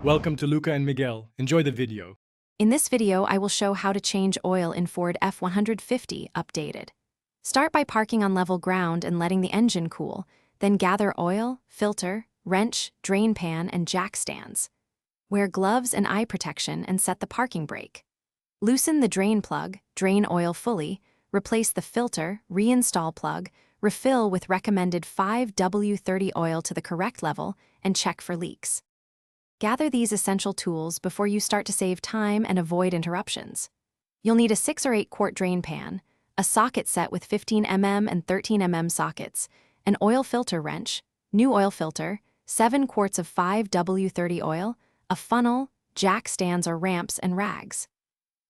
Welcome to Luca and Miguel. Enjoy the video. In this video, I will show how to change oil in Ford F150 updated. Start by parking on level ground and letting the engine cool, then gather oil, filter, wrench, drain pan, and jack stands. Wear gloves and eye protection and set the parking brake. Loosen the drain plug, drain oil fully, replace the filter, reinstall plug, refill with recommended 5W30 oil to the correct level, and check for leaks. Gather these essential tools before you start to save time and avoid interruptions. You'll need a 6 or 8 quart drain pan, a socket set with 15mm and 13mm sockets, an oil filter wrench, new oil filter, 7 quarts of 5W30 oil, a funnel, jack stands or ramps, and rags.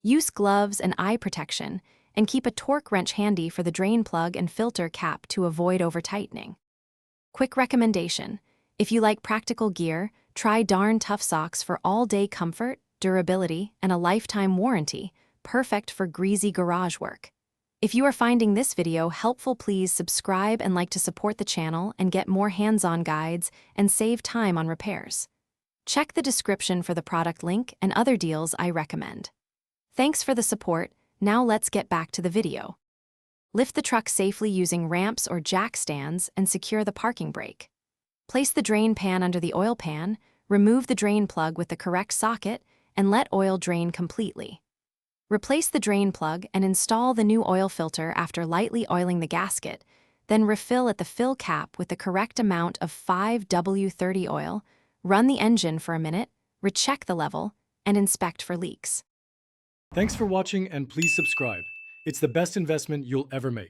Use gloves and eye protection, and keep a torque wrench handy for the drain plug and filter cap to avoid over-tightening. Quick recommendation: if you like practical gear, try Darn Tough socks for all-day comfort, durability, and a lifetime warranty, perfect for greasy garage work. If you are finding this video helpful, please subscribe and like to support the channel and get more hands-on guides and save time on repairs. Check the description for the product link and other deals I recommend. Thanks for the support. Now let's get back to the video. Lift the truck safely using ramps or jack stands and secure the parking brake. Place the drain pan under the oil pan, remove the drain plug with the correct socket, and let oil drain completely. Replace the drain plug and install the new oil filter after lightly oiling the gasket, then refill at the fill cap with the correct amount of 5W30 oil, run the engine for a minute, recheck the level, and inspect for leaks. Thanks for watching and please subscribe. It's the best investment you'll ever make.